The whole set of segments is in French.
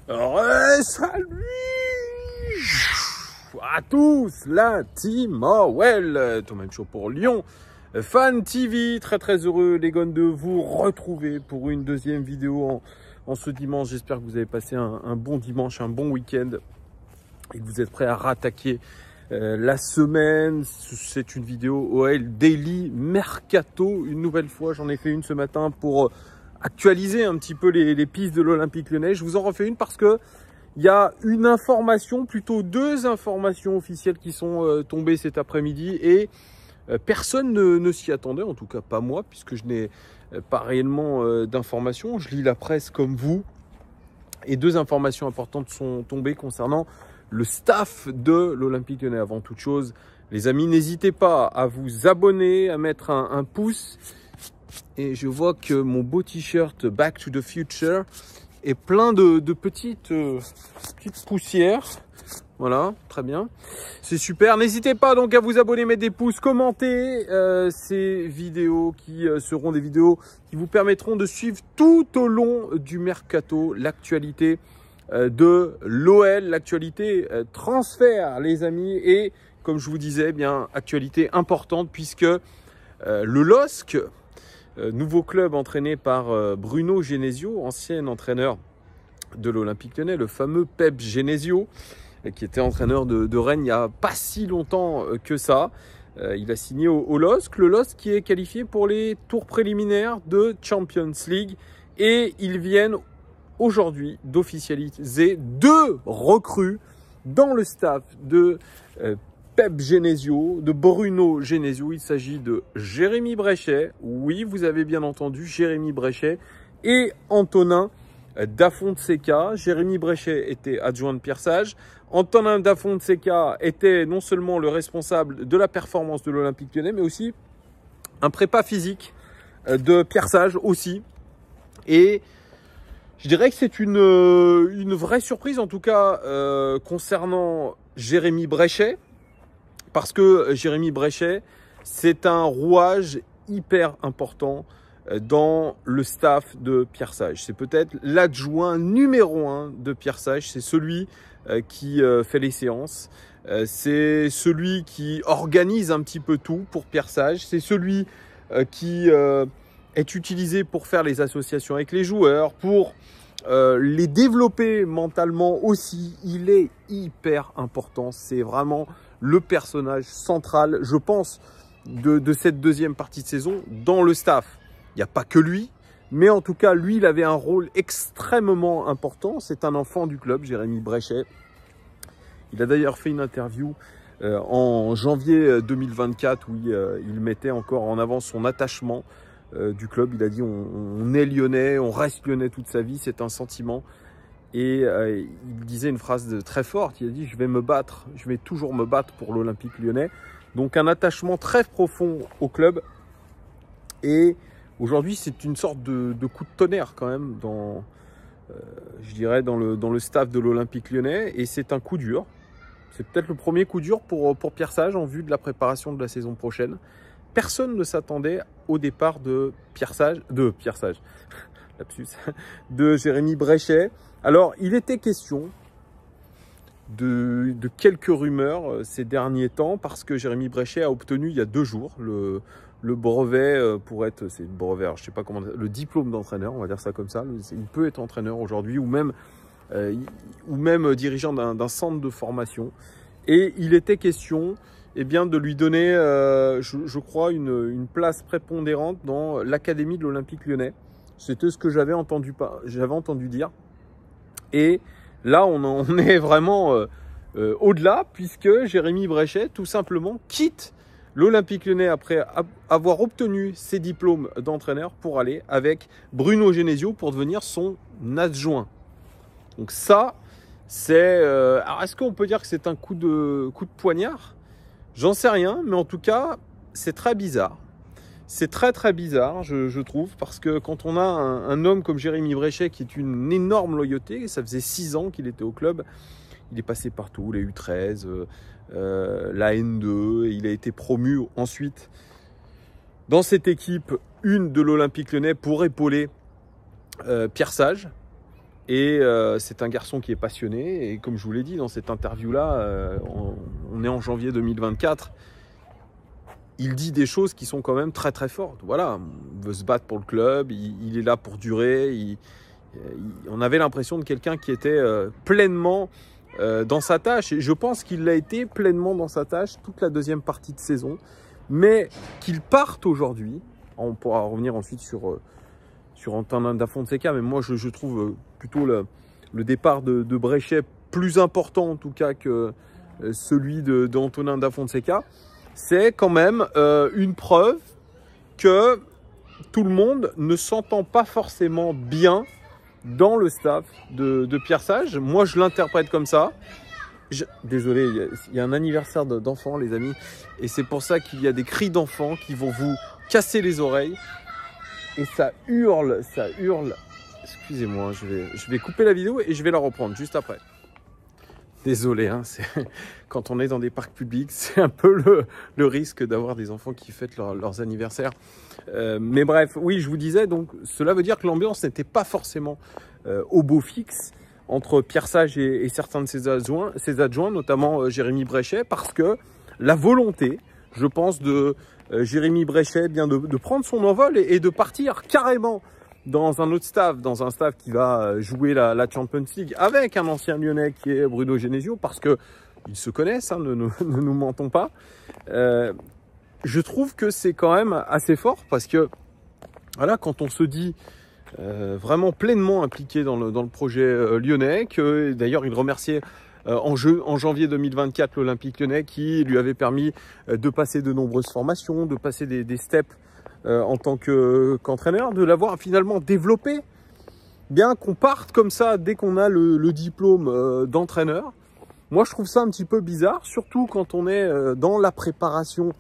Salut à tous, la team Well, Thomas Show pour Lyon, Fan TV, très heureux les gars de vous retrouver pour une deuxième vidéo en ce dimanche. J'espère que vous avez passé un bon dimanche, un bon week-end et que vous êtes prêts à rattaquer la semaine. C'est une vidéo OL Daily Mercato, une nouvelle fois, j'en ai fait une ce matin pour actualiser un petit peu les pistes de l'Olympique Lyonnais. Je vous en refais une parce que il y a une information, plutôt deux informations officielles qui sont tombées cet après-midi et personne ne s'y attendait, en tout cas pas moi, puisque je n'ai pas réellement d'informations. Je lis la presse comme vous et deux informations importantes sont tombées concernant le staff de l'Olympique Lyonnais. Avant toute chose, les amis, n'hésitez pas à vous abonner, à mettre un pouce. Et je vois que mon beau t-shirt Back to the Future est plein de petites poussières. Voilà, très bien. C'est super. N'hésitez pas donc à vous abonner, mettre des pouces, commenter ces vidéos qui seront des vidéos qui vous permettront de suivre tout au long du mercato l'actualité de l'OL, l'actualité transfert, les amis. Et comme je vous disais, bien actualité importante puisque le LOSC, nouveau club entraîné par Bruno Genesio, ancien entraîneur de l'Olympique Lyonnais, le fameux Pep Genesio, qui était entraîneur de Rennes il n'y a pas si longtemps que ça. Il a signé au LOSC, le LOSC qui est qualifié pour les tours préliminaires de Champions League. Et ils viennent aujourd'hui d'officialiser deux recrues dans le staff de Pep Genesio, de Bruno Genesio. Il s'agit de Jérémy Bréchet, oui vous avez bien entendu, Jérémy Bréchet, et Antonin Da Fonseca. Jérémy Bréchet était adjoint de Pierre Sage. Antonin Da Fonseca était non seulement le responsable de la performance de l'Olympique Lyonnais, mais aussi un prépa physique de Pierre Sage aussi. Et je dirais que c'est une vraie surprise, en tout cas concernant Jérémy Bréchet, parce que Jérémy Bréchet, c'est un rouage hyper important dans le staff de Pierre Sage. C'est peut-être l'adjoint numéro 1 de Pierre Sage. C'est celui qui fait les séances. C'est celui qui organise un petit peu tout pour Pierre Sage. C'est celui qui est utilisé pour faire les associations avec les joueurs, pour les développer mentalement aussi. Il est hyper important. C'est vraiment le personnage central, je pense, de cette deuxième partie de saison dans le staff. Il n'y a pas que lui, mais en tout cas, lui, il avait un rôle extrêmement important. C'est un enfant du club, Jérémy Bréchet. Il a d'ailleurs fait une interview en janvier 2024 où il mettait encore en avant son attachement du club. Il a dit on est lyonnais, on reste lyonnais toute sa vie, c'est un sentiment. Et il disait une phrase très forte, il a dit je vais me battre, je vais toujours me battre pour l'Olympique Lyonnais. Donc un attachement très profond au club. Et aujourd'hui c'est une sorte de coup de tonnerre quand même dans, je dirais dans le staff de l'Olympique Lyonnais. Et c'est un coup dur. C'est peut-être le premier coup dur pour Pierre Sage en vue de la préparation de la saison prochaine. Personne ne s'attendait au départ de de Jérémy Bréchet. Alors, il était question de quelques rumeurs ces derniers temps parce que Jérémy Bréchet a obtenu il y a 2 jours le brevet pour être, c'est le brevet, alors je sais pas comment, le diplôme d'entraîneur, on va dire ça comme ça. Il peut être entraîneur aujourd'hui ou même dirigeant d'un centre de formation. Et il était question bien, de lui donner, je crois, une place prépondérante dans l'académie de l'Olympique Lyonnais. C'était ce que j'avais entendu dire. Et là, on est vraiment au-delà, puisque Jérémy Bréchet, tout simplement, quitte l'Olympique Lyonnais après avoir obtenu ses diplômes d'entraîneur pour aller avec Bruno Genesio pour devenir son adjoint. Donc ça, c'est... alors, est-ce qu'on peut dire que c'est un coup de poignard ? J'en sais rien, mais en tout cas, c'est très bizarre. C'est très bizarre, je trouve, parce que quand on a un homme comme Jérémy Bréchet qui est une énorme loyauté, ça faisait 6 ans qu'il était au club, il est passé partout, les U13, la N2, il a été promu ensuite dans cette équipe 1 de l'Olympique Lyonnais pour épauler Pierre Sage. Et c'est un garçon qui est passionné. Et comme je vous l'ai dit dans cette interview-là, on est en janvier 2024. Il dit des choses qui sont quand même très très fortes. Voilà, il veut se battre pour le club, il est là pour durer. On avait l'impression de quelqu'un qui était pleinement dans sa tâche. Et je pense qu'il l'a été pleinement dans sa tâche toute la deuxième partie de saison. Mais qu'il parte aujourd'hui, on pourra revenir ensuite sur Antonin da Fonseca, mais moi je trouve plutôt le départ de Brechet plus important en tout cas que celui d'Antonin da Fonseca. C'est quand même une preuve que tout le monde ne s'entend pas forcément bien dans le staff de Pierre Sage. Moi, je l'interprète comme ça. Désolé, il y a un anniversaire d'enfants, les amis. Et c'est pour ça qu'il y a des cris d'enfants qui vont vous casser les oreilles. Et ça hurle, ça hurle. Excusez-moi, je vais couper la vidéo et je vais la reprendre juste après. Désolé, hein, quand on est dans des parcs publics, c'est un peu le risque d'avoir des enfants qui fêtent leurs anniversaires. Mais bref, oui, je vous disais, donc cela veut dire que l'ambiance n'était pas forcément au beau fixe entre Pierre Sage et certains de ses adjoints, notamment Jérémy Brechet, parce que la volonté, je pense, de Jérémy Brechet, eh bien de prendre son envol et de partir carrément dans un autre staff, dans un staff qui va jouer la Champions League avec un ancien Lyonnais qui est Bruno Genesio, parce que ils se connaissent, hein, ne nous mentons pas. Je trouve que c'est quand même assez fort parce que voilà, quand on se dit vraiment pleinement impliqué dans le projet lyonnais, que d'ailleurs il remerciait en janvier 2024 l'Olympique Lyonnais qui lui avait permis de passer de nombreuses formations, de passer des steps en tant qu'entraîneur, de l'avoir finalement développé, bien qu'on parte comme ça dès qu'on a le diplôme d'entraîneur. Moi, je trouve ça un petit peu bizarre, surtout quand on est dans la préparation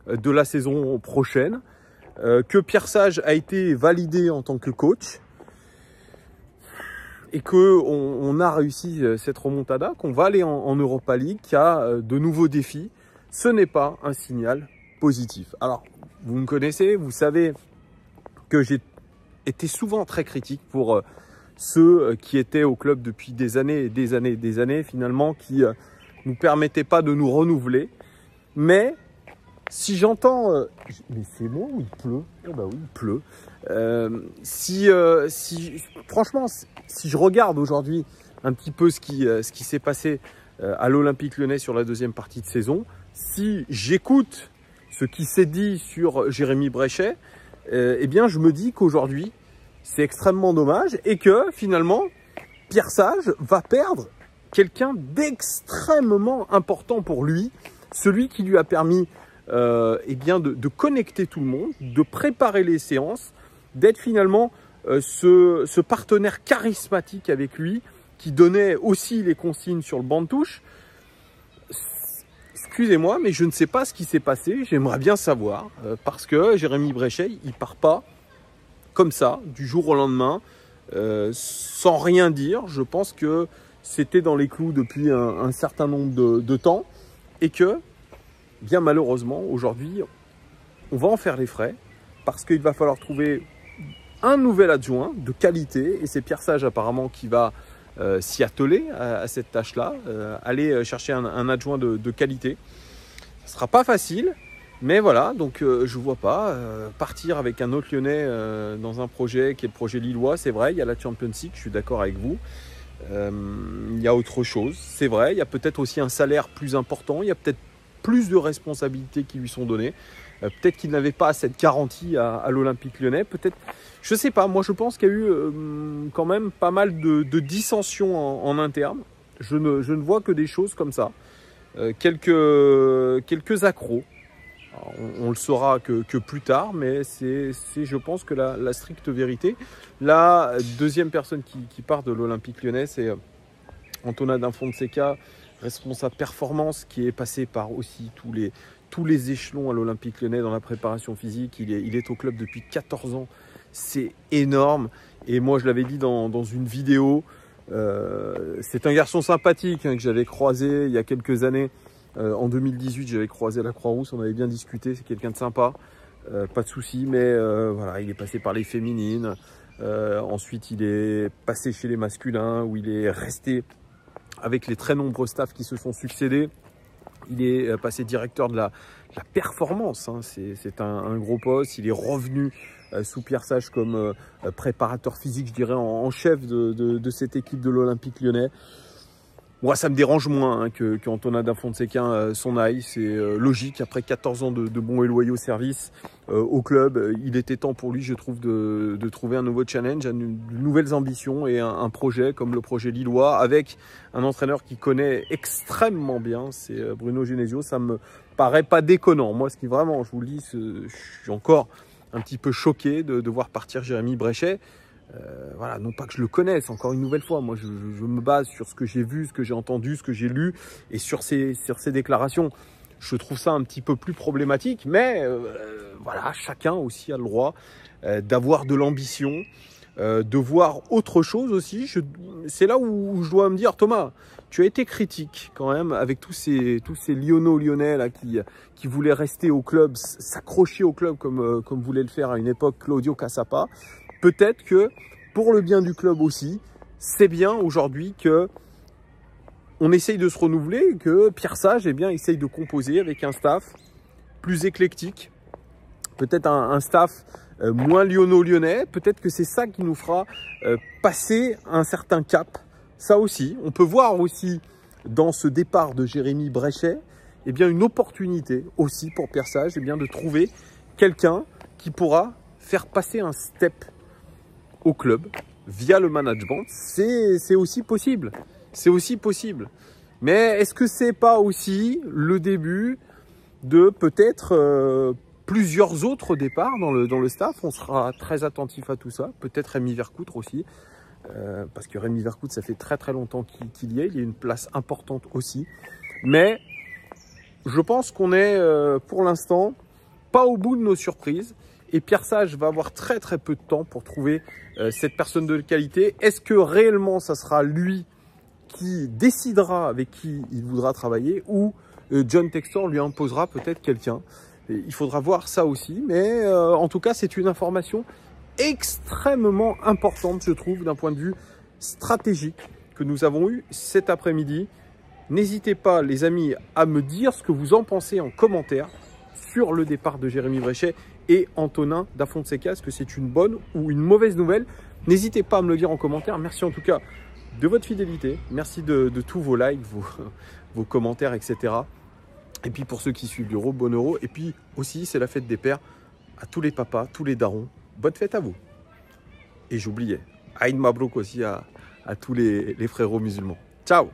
de la saison prochaine, que Pierre Sage a été validé en tant que coach et qu'on a réussi cette remontada, qu'on va aller en Europa League, qu'il y a de nouveaux défis. Ce n'est pas un signal positif. Alors, vous me connaissez, vous savez que j'ai été souvent très critique pour ceux qui étaient au club depuis des années et des années et des années, finalement, qui ne nous permettaient pas de nous renouveler. Mais si j'entends... mais c'est moi ou il pleut? Eh ben oui, il pleut. Franchement, si je regarde aujourd'hui un petit peu ce qui s'est passé à l'Olympique Lyonnais sur la deuxième partie de saison, si j'écoute ce qui s'est dit sur Jérémy Brechet, eh bien je me dis qu'aujourd'hui c'est extrêmement dommage et que finalement Pierre Sage va perdre quelqu'un d'extrêmement important pour lui, celui qui lui a permis eh bien de connecter tout le monde, de préparer les séances, d'être finalement ce partenaire charismatique avec lui qui donnait aussi les consignes sur le banc de touche. Excusez-moi, mais je ne sais pas ce qui s'est passé. J'aimerais bien savoir parce que Jérémy Brechet, il part pas comme ça, du jour au lendemain, sans rien dire. Je pense que c'était dans les clous depuis un certain nombre de temps et que, bien malheureusement, aujourd'hui, on va en faire les frais parce qu'il va falloir trouver un nouvel adjoint de qualité et c'est Pierre Sage apparemment qui va s'y atteler à cette tâche-là, aller chercher un adjoint de qualité. Ce ne sera pas facile, mais voilà, donc je ne vois pas partir avec un autre Lyonnais dans un projet qui est le projet lillois. C'est vrai, il y a la Champions League, je suis d'accord avec vous. Il y a autre chose, c'est vrai, il y a peut-être aussi un salaire plus important, il y a peut-être plus de responsabilités qui lui sont données. Peut-être qu'il n'avait pas cette garantie à l'Olympique Lyonnais. Peut-être, je ne sais pas. Moi, je pense qu'il y a eu quand même pas mal de dissensions en interne. Je ne vois que des choses comme ça. Quelques accros. Alors, on le saura que plus tard, mais c'est je pense, que la stricte vérité. La deuxième personne qui part de l'Olympique Lyonnais, c'est Antonin da Fonseca, responsable performance, qui est passé par aussi tous les échelons à l'Olympique Lyonnais dans la préparation physique. Il est au club depuis 14 ans. C'est énorme. Et moi, je l'avais dit dans une vidéo, c'est un garçon sympathique que j'avais croisé il y a quelques années. En 2018, j'avais croisé à la Croix-Rousse. On avait bien discuté. C'est quelqu'un de sympa. Pas de souci. Mais voilà, il est passé par les féminines. Ensuite, il est passé chez les masculins où il est resté avec les très nombreux staffs qui se sont succédés. Il est passé directeur de la performance, hein. C'est un gros poste. Il est revenu sous Pierre Sage comme préparateur physique, je dirais, en chef de cette équipe de l'Olympique Lyonnais. Moi, ça me dérange moins hein, qu'Antonin da Fonseca s'en aille. C'est logique. Après 14 ans de bons et loyaux services au club, il était temps pour lui, je trouve, de trouver un nouveau challenge, de nouvelles ambitions et un projet comme le projet lillois avec un entraîneur qui connaît extrêmement bien, c'est Bruno Genesio. Ça me paraît pas déconnant. Moi, ce qui vraiment, je vous le dis, je suis encore un petit peu choqué de voir partir Jérémy Bréchet. Voilà, non pas que je le connaisse, encore une nouvelle fois, moi je me base sur ce que j'ai vu, ce que j'ai entendu, ce que j'ai lu et sur ces déclarations. Je trouve ça un petit peu plus problématique, mais voilà, chacun aussi a le droit d'avoir de l'ambition, de voir autre chose aussi. C'est là où je dois me dire, Thomas, tu as été critique quand même avec tous ces Lyonnais là qui voulaient rester au club, s'accrocher au club comme voulait le faire à une époque Claudio Cassapa. Peut-être que pour le bien du club aussi, c'est bien aujourd'hui que on essaye de se renouveler, que Pierre Sage essaye de composer avec un staff plus éclectique, peut-être un staff moins lyonnais. Peut-être que c'est ça qui nous fera passer un certain cap. Ça aussi, on peut voir aussi dans ce départ de Jérémy Bréchet, une opportunité aussi pour Pierre Sage de trouver quelqu'un qui pourra faire passer un step au club via le management. C'est aussi possible. C'est aussi possible. Mais est-ce que c'est pas aussi le début de peut-être plusieurs autres départs dans le staff? On sera très attentif à tout ça. Peut-être Rémi Vercoutre aussi. Parce que Rémi Vercoutre, ça fait très longtemps qu'il y est. Il y a une place importante aussi. Mais je pense qu'on est pour l'instant pas au bout de nos surprises. Et Pierre Sage va avoir très peu de temps pour trouver cette personne de qualité. Est-ce que réellement ça sera lui qui décidera avec qui il voudra travailler ou John Textor lui imposera peut-être quelqu'un? Il faudra voir ça aussi. Mais en tout cas, c'est une information extrêmement importante, je trouve, d'un point de vue stratégique que nous avons eu cet après-midi. N'hésitez pas, les amis, à me dire ce que vous en pensez en commentaire sur le départ de Jérémy Bréchet et Antonin da Fonseca. Est-ce que c'est une bonne ou une mauvaise nouvelle? N'hésitez pas à me le dire en commentaire. Merci en tout cas de votre fidélité. Merci de tous vos likes, vos commentaires, etc. Et puis pour ceux qui suivent l'Euro, bon Euro. Et puis aussi, c'est la fête des pères. À tous les papas, tous les darons, bonne fête à vous. Et j'oubliais, Aïd Mabrouk aussi à tous les frérots musulmans. Ciao!